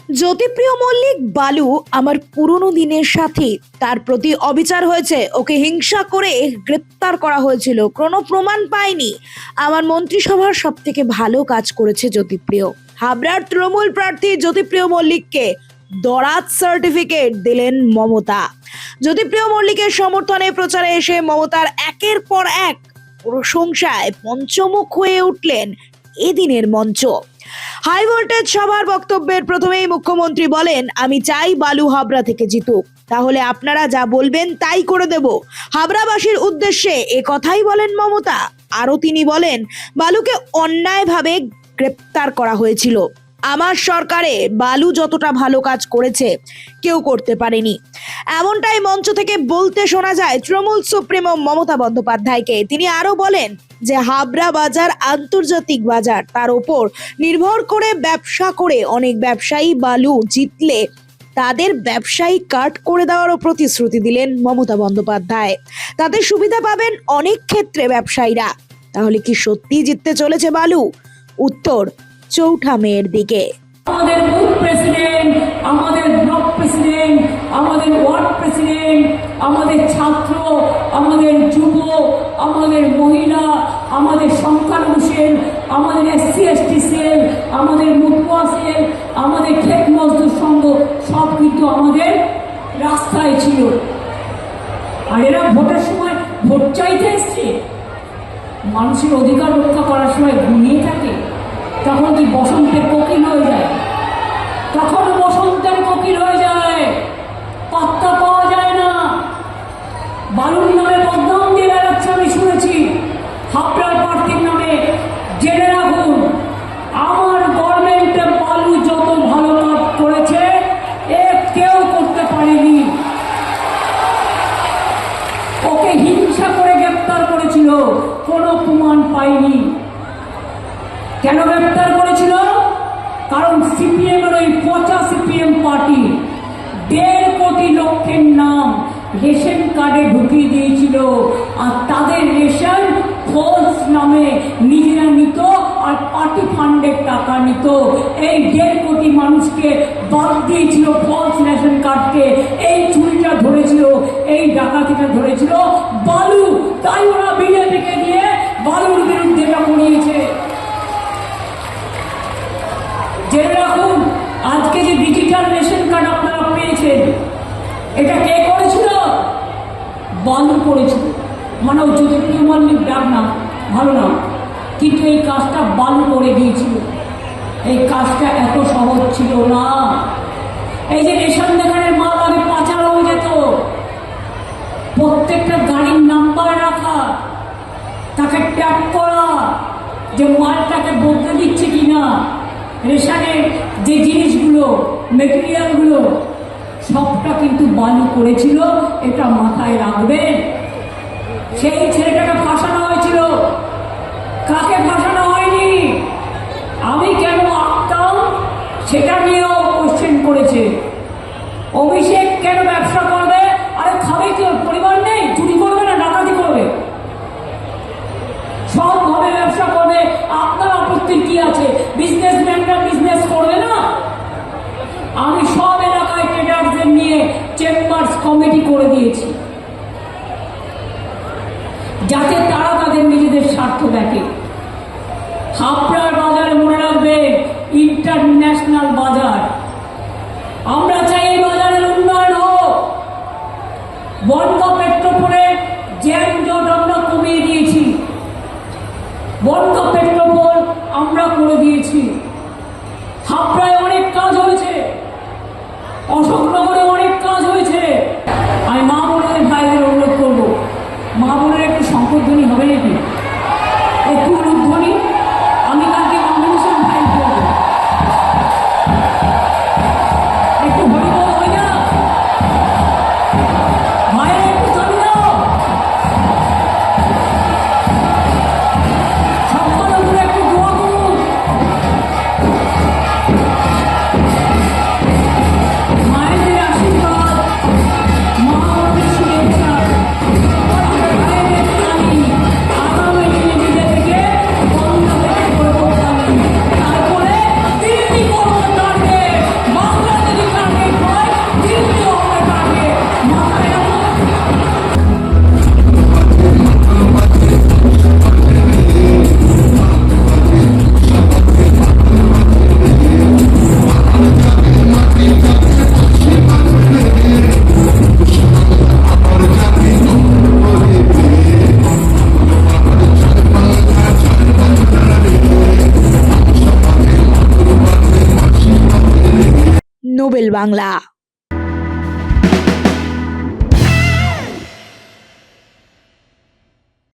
জ্যোতিপ্রিয় মল্লিক বালু আমার পুরনো দিনের সাথী। তার প্রতি অবিচার হয়েছে, ওকে হিংসা করে গ্রেপ্তার করা হয়েছিল, কোনো প্রমাণ পায়নি। আমার মন্ত্রিসভার সব থেকে ভালো কাজ করেছে জ্যোতিপ্রিয়। হাবড়ার তৃণমূল প্রার্থী জ্যোতিপ্রিয় মল্লিককে দরাজ সার্টিফিকেট দিলেন মমতা। জ্যোতিপ্রিয় মল্লিকের সমর্থনে প্রচারে এসে মমতার একের পর এক প্রশংসায় পঞ্চমুখ হয়ে উঠলেন এদিনের মঞ্চ। হাই ভোল্টেজ সভার বক্তব্যের প্রথমেই মুখ্যমন্ত্রী বলেন, আমি চাই বালু হাবড়া থেকে জিতুক, তাহলে আপনারা যা বলবেন তাই করে দেব। হাবড়াবাসীর উদ্দেশ্যে এ কথাই বলেন মমতা। আরো তিনি বলেন, বালুকে অন্যায়ভাবে গ্রেপ্তার করা হয়েছিল, আমার সরকারে বালু যতটা ভালো কাজ করেছে কেউ করতে পারেনি। এমনটাই মঞ্চ থেকে বলতে শোনা যায় তৃণমূল সুপ্রিমো মমতা বন্দ্যোপাধ্যায়কে। তিনি আরো বলেন যে হাবড়া বাজার আন্তর্জাতিক বাজার, তার ওপর নির্ভর করে ব্যবসা করে অনেক ব্যবসায়ী বালু জিতলে তাদের ব্যবসায়ী কাট করে দেওয়ারও প্রতিশ্রুতি দিলেন মমতা বন্দ্যোপাধ্যায়। তাদের সুবিধা পাবেন অনেক ক্ষেত্রে ব্যবসায়ীরা। তাহলে কি সত্যি জিততে চলেছে বালু? উত্তর চৌঠা মেয়ের দিকে। আমাদের বুথ প্রেসিডেন্ট, আমাদের ব্লক প্রেসিডেন্ট, আমাদের ওয়ার্ড প্রেসিডেন্ট, আমাদের ছাত্র, আমাদের যুব, আমাদের মহিলা, আমাদের সংখ্যালঘু সেল, আমাদের SC ST সেল, আমাদের মুতুয়া সেল, আমাদের ক্ষেত মজদুর সংঘ সব কিন্তু আমাদের রাস্তায় ছিল। আর এরা ভোটের সময় ভোট চাইতে এসছে, মানুষের অধিকার রক্ষা করার সময় ঘুমিয়ে থাকে। তখন কি বসন্তের কোকিল হয়ে যায়? তখন বসন্তের কোকিল হয়ে যায়, পাত্তা পাওয়া যায় না। বালুর নামে বদনাম দিয়ে বেড়াচ্ছে, আমি শুনেছি। হাবড়ার প্রার্থীর নামে জেনে রাখুন, আমার গভর্নমেন্টে বালু যত ভালো কাজ করেছে এ কেউ করতে পারেনি। ওকে হিংসা করে গ্রেপ্তার করেছিল, কোনো প্রমাণ পাইনি। কেন গ্রেপ্তার করেছিল? কারণ CPM এর ওই পচা CPM পার্টি 1.5 কোটি লোকের নাম রেশন কার্ডে ঢুকিয়ে দিয়েছিল, আর তাদের রেশন ফলস নামে নিজেরা নিত আর পার্টি ফান্ডের টাকা নিত। এই 1.5 কোটি মানুষকে বাদ দিয়েছিল ফলস রেশন কার্ডকে। এই চুরিটা ধরেছিল, এই ডাকাতিটা ধরেছিল বালু। তাই ওরা বিজেপিকে দিয়ে বালুর বিরুদ্ধে এটা করিয়েছে। জেনে রাখুন, আজকে যে ডিজিটাল রেশন কার্ড আপনারা পেয়েছেন, এটা কে করেছিল? বালু করেছিল। মানে জ্যোতিপ্রিয় মল্লিক ডাক না, ভালো না, কিন্তু এই কাজটা বালু করে দিয়েছিল। এই কাজটা এত সহজ ছিল না। এই যে রেশন দোকানের মাল আগে পাচার হয়ে যেত, প্রত্যেকটা গাড়ির নাম্বার রাখা, তাকে ট্যাগ করা যে মালটাকে বদলে দিচ্ছে কিনা, রেশনের যে জিনিসগুলো, মেটেরিয়ালগুলো সবটা কিন্তু বালু করেছিল। এটা মাথায় রাখবেন। সেই ছেলেটাকে ফাঁসানো হয়েছিল। কাকে ফাঁসানো হয়নি, আমি কেন আঁকতাম সেটা নিয়েও কোশ্চেন করেছে। অভিষেক কেন ব্যবসা করবে? আরে খাবে কি? পরিবার নেই? চুরি করবে না ডাকাতি করবে? সবভাবে ব্যবসা করবে। আপনার আপত্তির কি আছে? বিজনেসম্যানরা বিজনেস করবে না? আমি সব এলাকায় ট্রেডারদের নিয়ে চেম্বার্স কমিটি করে দিয়েছি, যাতে তারা তাদের নিজেদের স্বার্থ দেখে। হাবড়ার বাজারে মনে রাখবে, ইন্টারন্যাশনাল বাজার। আমরা চাই এই বাজারের উন্নয়ন হোক। বনগাঁ পেট্রোপোলে জ্যামজট আমরা কমিয়ে দিয়েছি। বনগাঁ পেট্রোপোল আমরা করে দিয়েছি। হাবড়ায় অনেক কাজ হয়েছে, অশোকনগরে অনেক কাজ হয়েছে। আমি মা বোনের ভাইদের অনুরোধ করবো, মা বোনের একটু সংকটধ্বনি হবে নাকি? একটু উলুধ্বনি। আমি কালকে কমিশন ভাই করবো। নোবেল বাংলা।